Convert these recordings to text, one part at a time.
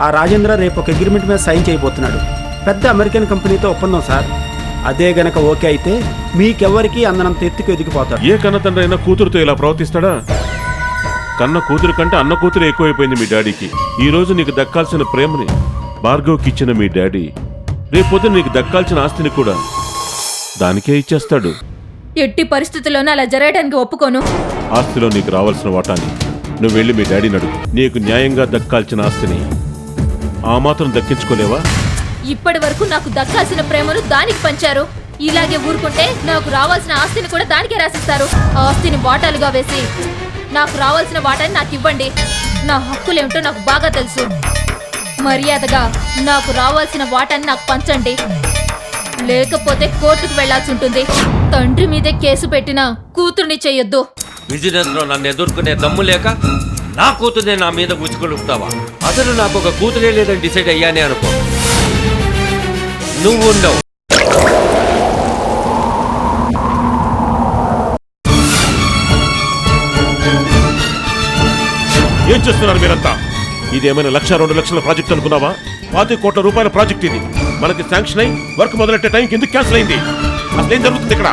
ఆ రాజేంద్ర రేపు ఒక అగ్రిమెంట్ మీద సైన్ చేయబోతున్నాడు. పెద్ద అమెరికన్ కంపెనీతో ఒప్పందం సార్. అదే గనక ఓకే అయితే మీకెవ్వరికి అందనంత ఎత్తుకు ఎదిగిపోతాడు. ఏ కన్న తండ్రి అయినా కూతురుతో ఇలా ప్రవర్తిస్తాడా? కన్న కూతురు కంటే అన్న కూతురు ఎక్కువైపోయింది మీ డాడీకి. ఈ రోజు నీకు దక్కాల్సిన ప్రేమని భార్గవ్కి ఇచ్చిన మీ డాడీ రేపొద్దు నీకు దక్కాల్సిన ఆస్తిని కూడా దానికే ఇచ్చేస్తాడు. ఎట్టి పరిస్థితుల్లోనూ అలా జరగడానికి ఒప్పుకోను. ఆస్తిలో నీకు రావాల్సిన వాటాని నువ్వు వెళ్ళి మీ డాడీని అడుగు. నీకు న్యాయంగా దక్కాల్సిన ఆస్తిని ఆ మాత్రం దక్కించుకోలేవా? ఇప్పటి వరకు నాకు దక్కాల్సిన ప్రేమను దానికి పంచారు. ఇలాగే ఊరుకుంటే నాకు రావాల్సిన ఆస్తిని కూడా దానికే రాసిస్తారు. ఆ ఆస్తిని వాటాలుగా వేసి నాకు రావాల్సిన వాటాని నాకు ఇవ్వండి. నా హక్కులేమిటో నాకు బాగా తెలుసు. మర్యాదగా నాకు రావాల్సిన వాటాని నాకు పంచండి. లేకపోతే కోర్టుకు వెళ్లాల్సి ఉంటుంది. తండ్రి మీదే కేసు పెట్టినా కూతుర్ని చెయ్యొద్దు. బిజినెస్ లో నన్ను ఎదుర్కొనే దమ్ము లేక నా కూతుర్నే నా మీద గుచ్చుకొలుపుతావా? అసలు నాకు ఒక కూతురే లేదని డిసైడ్ అయ్యానే అనుకో. నువ్వు ఉండవు. ఏం చేస్తున్నారు మీరంతా? ఇదేమైనా 1,00,000 2 లక్షల ప్రాజెక్ట్ అనుకున్నావా? 25 కోట్ల రూపాయల ప్రాజెక్ట్ ఇది. మనకి శాంక్షన్ అయి వర్క్ మొదలెట్టే టైంకి ఎందుకు క్యాన్సిల్ అయింది? అసలు ఏం జరుగుతుంది ఇక్కడ?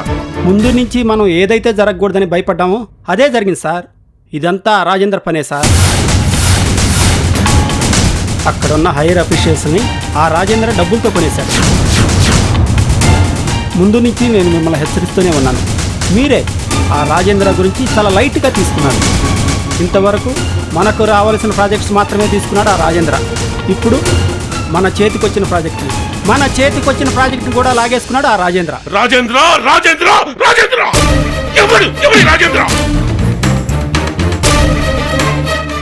ముందు నుంచి మనం ఏదైతే జరగకూడదని భయపడ్డామో అదే జరిగింది సార్. ఇదంతా రాజేంద్ర పనే సార్. అక్కడున్న హైయర్ అఫీషియల్స్ని ఆ రాజేంద్ర డబ్బులతో కొనేశాడు. ముందు నుంచి నేను మిమ్మల్ని హెచ్చరిస్తూనే ఉన్నాను. మీరే ఆ రాజేంద్ర గురించి చాలా లైట్గా తీసుకున్నారు. ఇంతవరకు మనకు రావాల్సిన ప్రాజెక్ట్స్ మాత్రమే తీసుకున్నాడు ఆ రాజేంద్ర. ఇప్పుడు మన చేతికొచ్చిన ప్రాజెక్ట్ని కూడా లాగేసుకున్నాడు ఆ రాజేంద్ర. రాజేంద్ర రాజేంద్ర రాజేంద్ర ఎవరు రాజేంద్ర?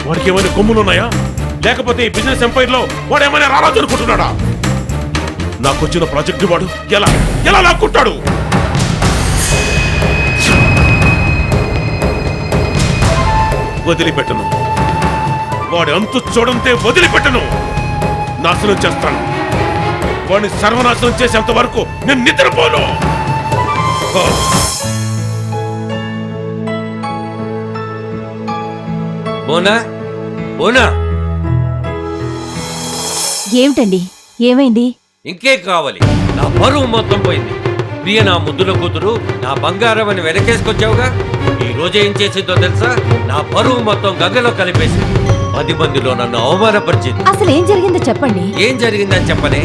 వాడికి ఏమైనా కొమ్ములున్నాయా? లేకపోతే ఈ బిజినెస్ ఎంపైర్ లో వాడు ఏమైనా రారాజు అనుకుంటున్నాడా? నాకు వచ్చిన ప్రాజెక్ట్ వాడు ఎలా ఎలా లాక్కుంటాడు? వదిలిపెట్టను. వాడి అంతు చూడంతే వదిలిపెట్టను. నాశనం చేస్తాను. వాడిని సర్వనాశనం చేసేంత వరకు నేను నిద్రపోను. బోనా బోనా, ఏమిటండి, ఏమైంది? ఇంకేం కావాలి? నా పరువు మొత్తం పోయింది. ప్రియ నా ముద్దుల కూతురు, నా బంగారం అని వెనకేసుకొచ్చావుగా. ఈ రోజు ఏం చేసిందో తెలుసా? నా పరువు మొత్తం గంగలో కలిపేసింది. 10 మందిలో నన్ను అవమానపరిచింది. అసలు ఏం జరిగిందో చెప్పండి. ఏం జరిగిందని చెప్పనే?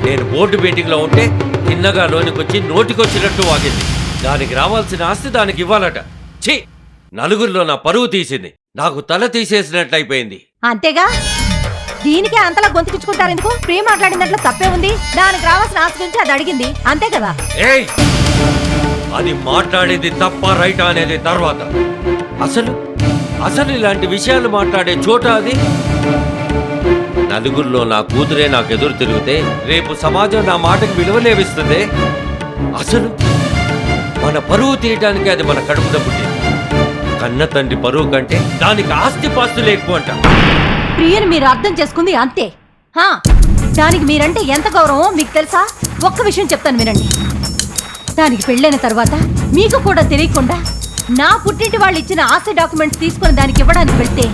నేను బోర్డు మీటింగ్ లో ఉంటే తిన్నగా లోనికొచ్చి నోటికొచ్చినట్టు వాగింది. దానికి రావాల్సిన ఆస్తి దానికి ఇవ్వాలట. ఛీ, నలుగురిలో నా పరువు తీసింది. నాకు తల తీసేసినట్లయిపోయింది. అంతేగా, దీనికి అంతలా గొంతుకిచ్చుకుంటారు ఎందుకు? ప్రియ మాట్లాడిన దాంట్లో తప్పే ఉంది. దానికి రావాల్సిన ఆస్తి గురించి అది అడిగింది, అంతే కదా? ఏయ్, అది మాట్లాడేది తప్ప రైట్ అనేది తర్వాత. అసలు అసలు ఇలాంటి విషయాలు మాట్లాడే చోట అది. నలుగురిలో నా కూతురే నాకు ఎదురు తిరిగితే రేపు సమాజం నా మాటకి విలువలేవిస్తుంది. అసలు మన పరువు తీయటానికి అది మన కడుపున పుట్టింది. కన్న తండ్రి పరువు కంటే దానికి ఆస్తి పాస్తులు ఎక్కువ అంట. ప్రియను మీరు అర్థం చేసుకుంది అంతే. దానికి మీరంటే ఎంత గౌరవం మీకు తెలుసా? ఒక్క విషయం చెప్తాను వినండి. దానికి పెళ్ళైన తర్వాత మీకు కూడా తెలియకుండా నా పుట్టింటి వాళ్ళు ఇచ్చిన ఆస్తి డాక్యుమెంట్స్ తీసుకుని దానికి ఇవ్వడానికి వెళ్తే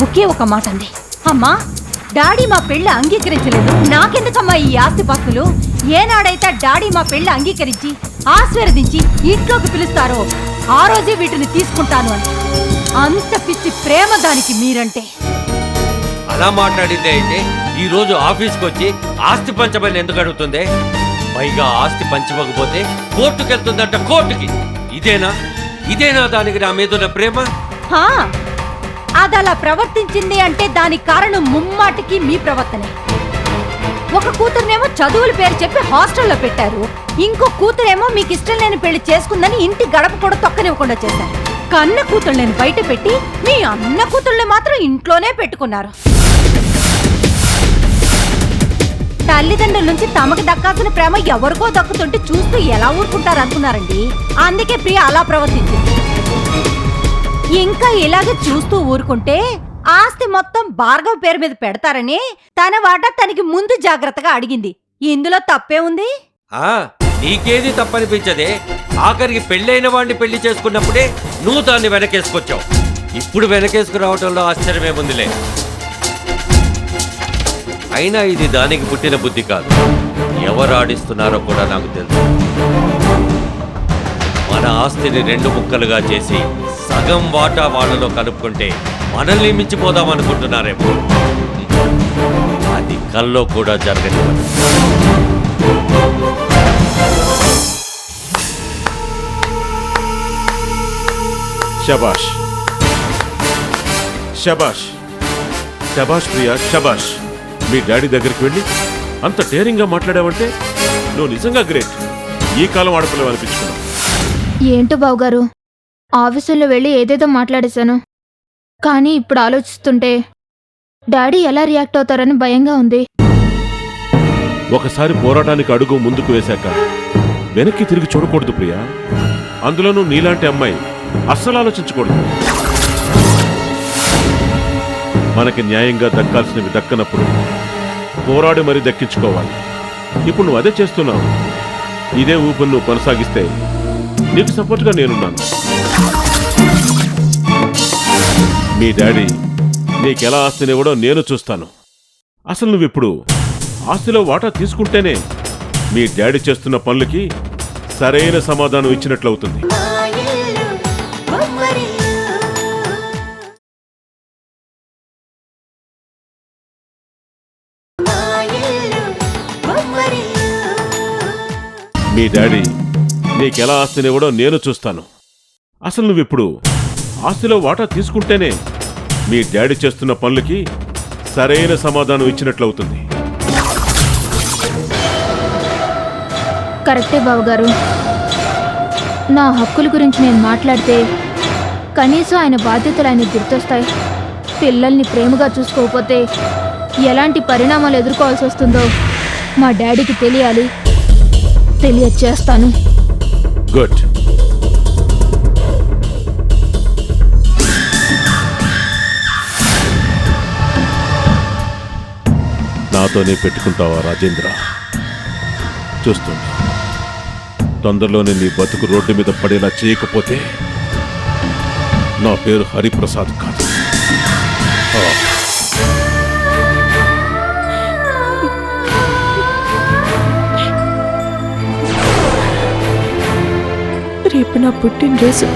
ఒకే ఒక మాట అంది, అమ్మా డాడీ మా పెళ్లి అంగీకరించలేదు, నాకెందుకమ్మా ఈ ఆస్తి పాస్తులు? ఏనాడైతే డాడీ మా పెళ్లి అంగీకరించి ఆశీర్వదించి ఇంట్లోకి పిలుస్తారో ఆ రోజే వీటిని తీసుకుంటాను అని. అంత పిచ్చి ప్రేమ దానికి మీరంటే. అలా మాట్లాడిందే అయితే ఈ రోజు ఆఫీస్కి వచ్చి ఆస్తి పంచమని ఎందుకు అడుగుతుంది? పైగా ఆస్తి పంచకపోతే కోర్టుకు వెళ్తుందంట. కోర్టుకి. ఇదేనా దానికి నా మీదున్న ప్రేమ? అది అలా ప్రవర్తించింది అంటే దానికి కారణం ముమ్మాటికి మీ ప్రవర్తనే. ఒక కూతురునేమో చదువుల పేరు చెప్పి హాస్టల్లో పెట్టారు, ఇంకో కూతురేమో మీకు ఇష్టం లేని పెళ్లి చేసుకుందని ఇంటి గడప కూడా తొక్కనివ్వకుండా చేశారు. కన్న కూతుళ్ళని బయట పెట్టి మీ అన్న కూతుళ్ళని మాత్రం ఇంట్లోనే పెట్టుకున్నారు. తల్లిదండ్రుల నుంచి తమకు దక్కాల్సిన ప్రేమ ఎవరికో దక్కుతుంటే చూస్తూ ఎలా ఊరుకుంటారు అనుకున్నారండి? అందుకే ప్రియ అలా ప్రవర్తించింది. ఇంకా ఇలాగే చూస్తూ ఊరుకుంటే ఆస్తి మొత్తం భార్గవ్ పేరు మీద పెడతారని తన వాటా తనకి ముందు జాగ్రత్తగా అడిగింది. ఇందులో తప్పే ఉంది? నీకేది తప్పనిపించదే. ఆఖరికి పెళ్ళైన వాడిని పెళ్లి చేసుకున్నప్పుడే నువ్వు దాన్ని వెనకేసుకొచ్చావు. ఇప్పుడు వెనకేసుకురావటంలో ఆశ్చర్యమేముందిలే. అయినా ఇది దానికి పుట్టిన బుద్ధి కాదు. ఎవరు ఆడిస్తున్నారో కూడా నాకు తెలుసు. మన ఆస్తిని 2 ముక్కలుగా చేసి సగం వాటా వాళ్ళలో కలుపుకుంటే మనల్ని మించిపోదామనుకుంటున్నారేమో. అది కల్లో కూడా జరగని పని. శబాష్ శబాష్ శబాష్ ప్రియా, శబాష్. మీ డాడీ దగ్గరికి వెళ్ళి అంత డేరింగ్గా మాట్లాడావంటే నువ్వు నిజంగా గ్రేట్. ఈ కాలం ఆడపిల్లలు అనిపించుకున్నావు. ఏంటో బావగారు, ఆఫీసులో వెళ్ళి ఏదేదో మాట్లాడేశాను. కానీ ఇప్పుడు ఆలోచిస్తుంటే డాడీ ఎలా రియాక్ట్ అవుతారని భయంగా ఉంది. ఒకసారి పోరాటానికి అడుగు ముందుకు వేశాక వెనక్కి తిరిగి చూడకూడదు ప్రియా. అందులోనూ నీలాంటి అమ్మాయి అస్సలు ఆలోచించకూడదు. మనకి న్యాయంగా దక్కాల్సినవి దక్కనప్పుడు పోరాడి మరీ దక్కించుకోవాలి. ఇప్పుడు నువ్వు అదే చేస్తున్నావు. ఇదే ఊపిరి నువ్వు కొనసాగిస్తే నీకు సపోర్ట్గా నేనున్నాను. మీ డాడీ నీకెలా ఆస్తినివ్వడో నేను చూస్తాను. అసలు నువ్విప్పుడు ఆస్తిలో వాటా తీసుకుంటేనే మీ డాడీ చేస్తున్న పనులకి సరైన సమాధానం ఇచ్చినట్లవుతుంది. మీ డాడీ నీకెలా ఆస్తినివ్వడో నేను చూస్తాను. అసలు నువ్విప్పుడు ఆస్తిలో వాటా తీసుకుంటేనే మీ డాడీ చేస్తున్న పనులకి సరైన సమాధానం ఇచ్చినట్లవుతుంది. కరెక్టే బావగారు. నా హక్కుల గురించి నేను మాట్లాడితే కనీసం ఆయన బాధ్యతలు ఆయనకు గుర్తొస్తాయి. పిల్లల్ని ప్రేమగా చూసుకోకపోతే ఎలాంటి పరిణామాలు ఎదుర్కోవాల్సి వస్తుందో మా డాడీకి తెలియాలి. తెలియచేస్తాను. గుడ్. నాతోనే పెట్టుకుంటావా రాజేంద్ర? చూస్తుంది. తొందరలోనే నీ బతుకు రోడ్డు మీద పడేలా చేయకపోతే నా పేరు హరిప్రసాద్ కాదు. రేపు నా పుట్టినరోజు.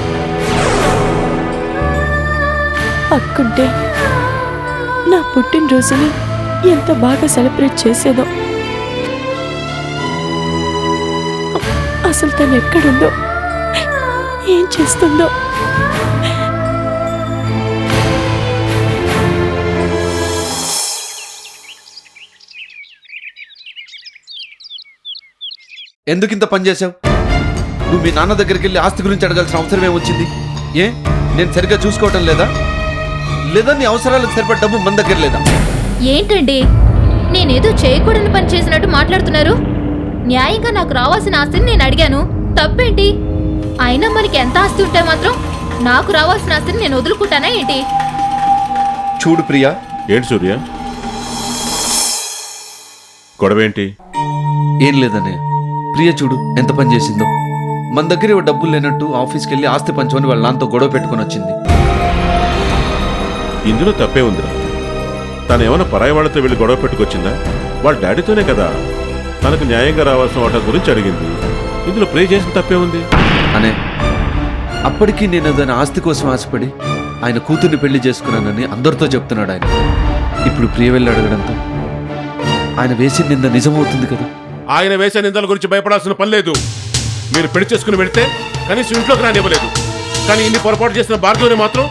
అక్కుంటే నా పుట్టినరోజుని ఎంత బాగా సెలబ్రేట్ చేసేదో. అసలు తను ఎక్కడుందో, ఏం చేస్తుందో. ఎందుకు ఇంత పని చేశావు? నువ్వు మీ నాన్న దగ్గరికి వెళ్ళి ఆస్తి గురించి అడగాల్సిన అవసరం ఏమొచ్చింది? ఏ నేను సరిగ్గా చూసుకోవటం లేదా? లేదా నీ అవసరాలకు సరిపడ డబ్బు మన దగ్గర లేదా? ఏంటండి, నేనేదో చేయకూడని పని చేసినట్టు మాట్లాడుతున్నారు. న్యాయంగా నాకు రావాల్సిన ఆస్తిని నేను అడిగాను. తప్పేంటి? అయినా మనకి ఎంత ఆస్తి ఉంటే మాత్రం నాకు రావాల్సిన ఆస్తిని నేను వదులుకుంటానా ఏంటి? చూడు ప్రియా. ఏంటి సూర్య, గొడవేంటి? ఏం లేదనే. ప్రియ చూడు ఎంత పని చేసిందో. మన దగ్గర ఇవ్వ డబ్బులు లేనట్టు ఆఫీస్కి వెళ్ళి ఆస్తి పంచుకొని వాళ్ళ నాన్నతో గొడవ పెట్టుకొని వచ్చింది. ఇందులో తప్పే ఉందిరా. తను ఏమైనా పరాయి వాళ్ళతో వెళ్ళి గొడవ పెట్టుకొచ్చిందా? వాళ్ళ డాడీతోనే కదా తనకు న్యాయంగా రావాల్సిన వాటి గురించి అడిగింది. ఇందులో ప్రే చేసిన తప్పే ఉంది అనే. అప్పటికీ నేను దాని ఆస్తి కోసం ఆశపడి ఆయన కూతుర్ని పెళ్లి చేసుకున్నానని అందరితో చెప్తున్నాడు ఆయన. ఇప్పుడు ప్రియ వెళ్ళి అడగడంతో ఆయన వేసిన నింద నిజమవుతుంది కదా. ఆయన వేసే నిందల గురించి భయపడాల్సిన పని లేదు. మీరు పెళ్లి చేసుకుని వెళితే కనీసం ఇంట్లోకి రానివ్వలేదు. కానీ ఇన్ని పొరపాటు చేసిన భార్గవని మాత్రం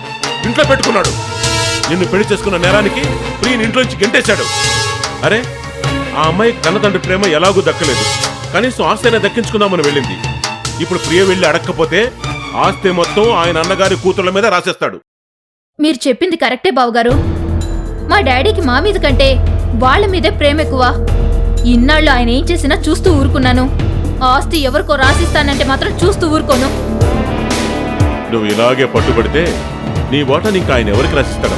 ఇంట్లో పెట్టుకున్నాడు. నిన్ను పెళ్లి చేసుకున్న నేరానికి ప్రియని ఇంట్లోంచి గెంటేశాడు. అరే, ఆ అమ్మాయి కన్నతండ్రి ప్రేమ ఎలాగూ దక్కలేదు. కనీసం ఆస్తి అయినా దక్కించుకుందామని వెళ్ళింది. ఇప్పుడు ప్రియ వెళ్ళి అడగకపోతే ఆస్తి మొత్తం ఆయన అన్నగారి కూతుళ్ళ మీద రాసేస్తాడు. మీరు చెప్పింది కరెక్టే బావగారు. మా డాడీకి మా మీద కంటే వాళ్ళ మీదే ప్రేమ ఎక్కువ. ఇన్నాళ్ళు ఆయన ఏం చేసినా చూస్తూ ఊరుకున్నాను. ఆస్తి ఎవరికో రాసిస్తానంటే మాత్రం చూస్తూ ఊరుకోను. నువ్వు ఇలాగే పట్టుబడితే నీ ఓటని ఇంకా ఆయన ఎవరికి రాసిస్తాడు?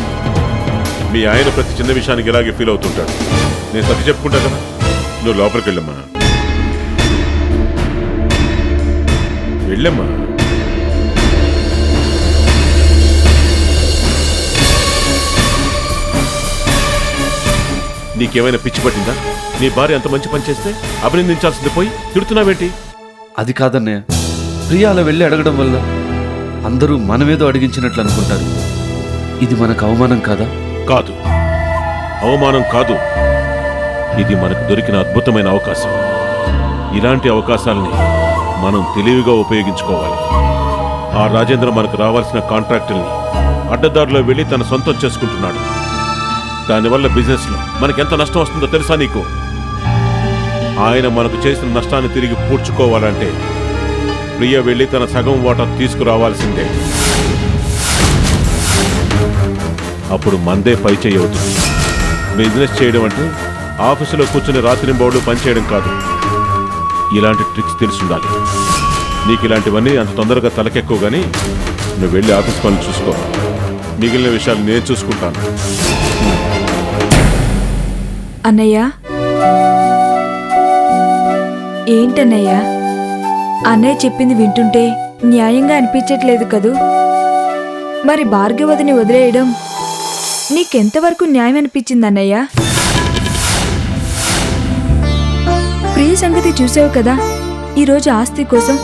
మీ ఆయన ప్రతి చిన్న విషయానికి ఇలాగే ఫీల్ అవుతుంటాడు. నేను సర్ది చెప్పుకుంటా కదా. నువ్వు లోపలికి వెళ్ళమ్మా. వెళ్ళమ్మా. నీకేమైనా పిచ్చి పట్టిందా? నీ భార్య అంత మంచి పని చేస్తే అభినందించాల్సింది పోయి తిడుతున్నావేంటి? అది కాదన్నయ్య, ప్రియా అలా వెళ్ళి అడగడం వల్ల అందరూ మనమేదో అడిగించినట్లు అనుకుంటారు. ఇది మనకు అవమానం కాదా? కాదు, అవమానం కాదు. ఇది మనకు దొరికిన అద్భుతమైన అవకాశం. ఇలాంటి అవకాశాలని మనం తెలివిగా ఉపయోగించుకోవాలి. ఆ రాజేంద్ర మనకు రావాల్సిన కాంట్రాక్టుల్ని అడ్డదారిలో వెళ్ళి తన సొంతం చేసుకుంటున్నాడు. దానివల్ల బిజినెస్లో మనకెంత నష్టం వస్తుందో తెలుసా నీకు? ఆయన మనకు చేసిన నష్టాన్ని తిరిగి పూడ్చుకోవాలంటే ప్రియ వెళ్ళి తన సగం వాటా తీసుకురావాల్సిందే. అప్పుడు మందే పై చేయవుతుంది. బిజినెస్ చేయడం అంటే ఆఫీసులో కూర్చుని రాత్రింబౌళ్ళు పనిచేయడం కాదు. ఇలాంటి ట్రిక్స్ తెలిసి ఉండాలి. నీకు ఇలాంటివన్నీ అంత తొందరగా తలకెక్కవు, కానీ నువ్వు వెళ్ళి ఆఫీస్ పనులు చూసుకో. మిగిలిన విషయాలు నేను చూసుకుంటాను. అన్నయ్య, ఏంటన్నయ్య అన్నయ్య చెప్పింది వింటుంటే న్యాయంగా అనిపించట్లేదు కదూ? మరి భార్గవతిని వదిలేయడం నీకెంతవరకు న్యాయం అనిపించింది అన్నయ్య? ప్రియ సంగతి చూసావు కదా, ఈరోజు ఆస్తి కోసం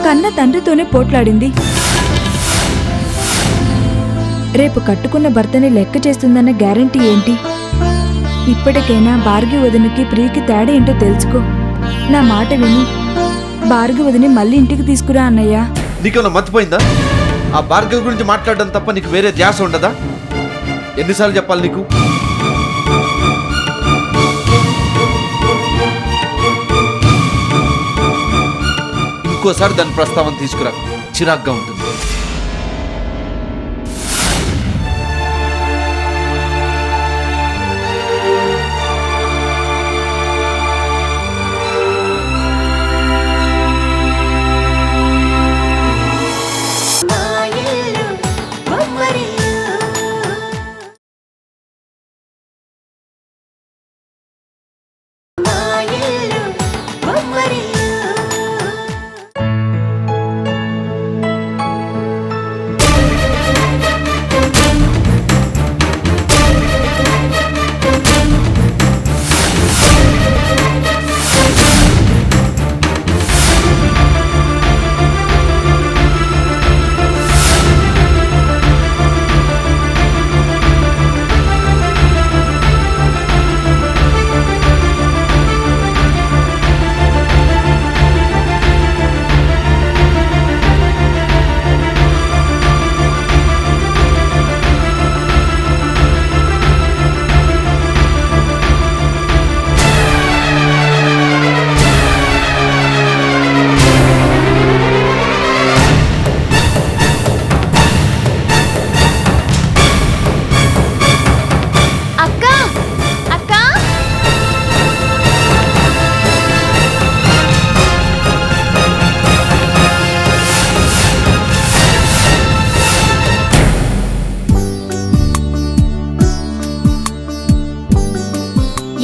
కన్న తండ్రితోనే పోట్లాడింది. రేపు కట్టుకున్న భర్తని లెక్క చేస్తుందన్న గ్యారంటీ ఏంటి? ఇప్పటికైనా భార్గవి వదినకి ప్రియకి తేడా ఏంటో తెలుసుకో. నా మాట విని భార్గవి వదిని మళ్ళీ ఇంటికి తీసుకురా అన్నయ్య. నీకేమైనా మర్చిపోయిందా? ఆ భార్గవి గురించి మాట్లాడడం తప్ప నీకు వేరే ధ్యాస ఉండదా? ఎన్నిసార్లు చెప్పాలి నీకు? ఇంకోసారి దాని ప్రస్తావన తీసుకురా, చిరాగ్గా ఉంటుంది.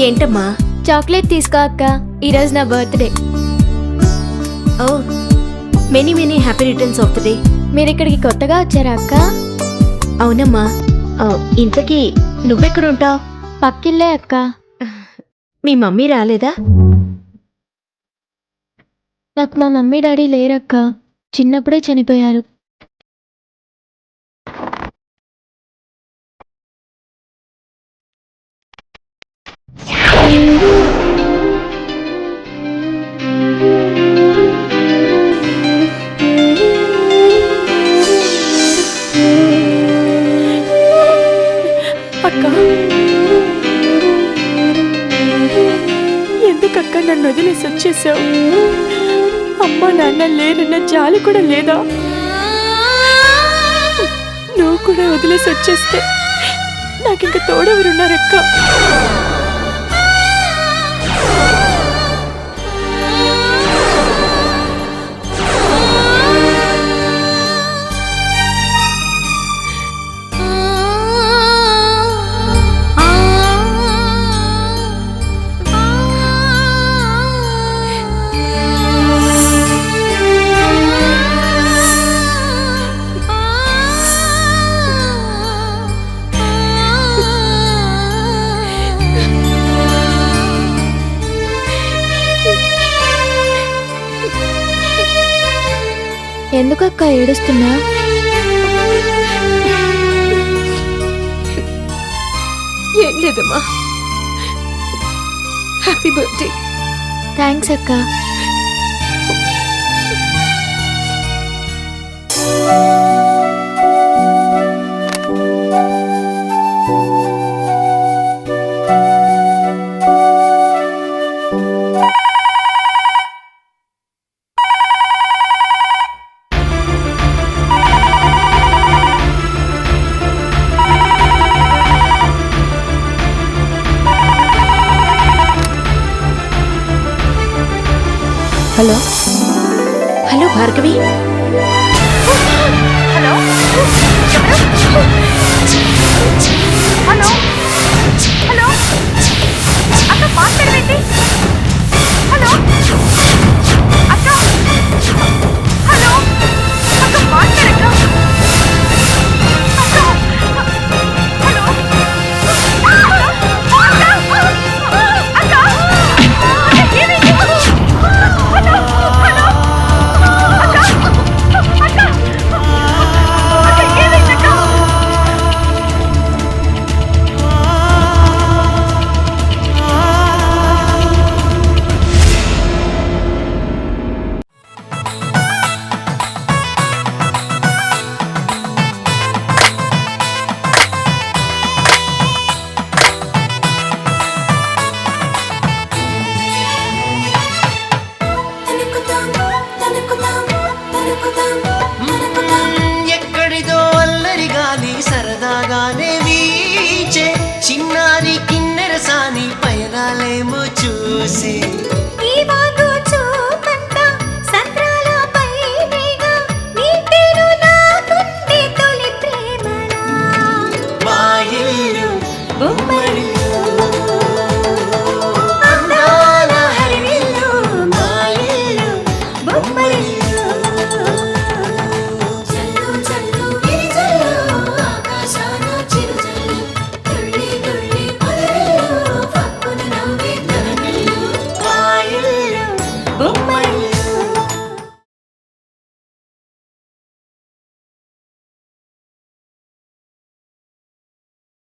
ఏంటమ్మా? చాక్లెట్ తీసుకో అక్క, ఈరోజు నా birthday. Oh, many many happy returns of the day. మీరు ఇక్కడికి కొత్తగా వచ్చారా అక్క? అవునమ్మా. ఇంతకీ నువ్వెక్కడుంటావు? పక్కిల్లే అక్క. మీ మమ్మీ రాలేదా? నాకు మా మమ్మీ డాడీ లేరక్క, చిన్నప్పుడే చనిపోయారు. అక్క, ఎందుకక్క నన్ను వదిలేసి వచ్చేసావు? అమ్మ నాన్న లేరన్న జాలి కూడా లేదా? నువ్వు కూడా వదిలేసి వచ్చేస్తే నాకింక తోడెవరున్నారక్క? ఎందుకక్క ఏడుస్తున్నా? ఏం లేదమ్మా. Happy birthday. థ్యాంక్స్ అక్క. Hello hello Bhargavi. Hello hello hello అక్క మాట్లాడవేంటి? హలో అక్క హలో అక్క మాట్లాడక అక్క హలో అక్క ఏమైంది? హలో హలో అక్క అక్క అక్క ఏమైంది అక్క? ఎక్కడిదో అల్లరి గాలి సరదాగానే వీచే చిన్నారి కిన్నెర సాని పయనాలేమో చూసి మా ఇల్లు బొమ్మరిల్లు, అందాల హరివిల్లు, మా ఇల్లు బొమ్మరిల్లు.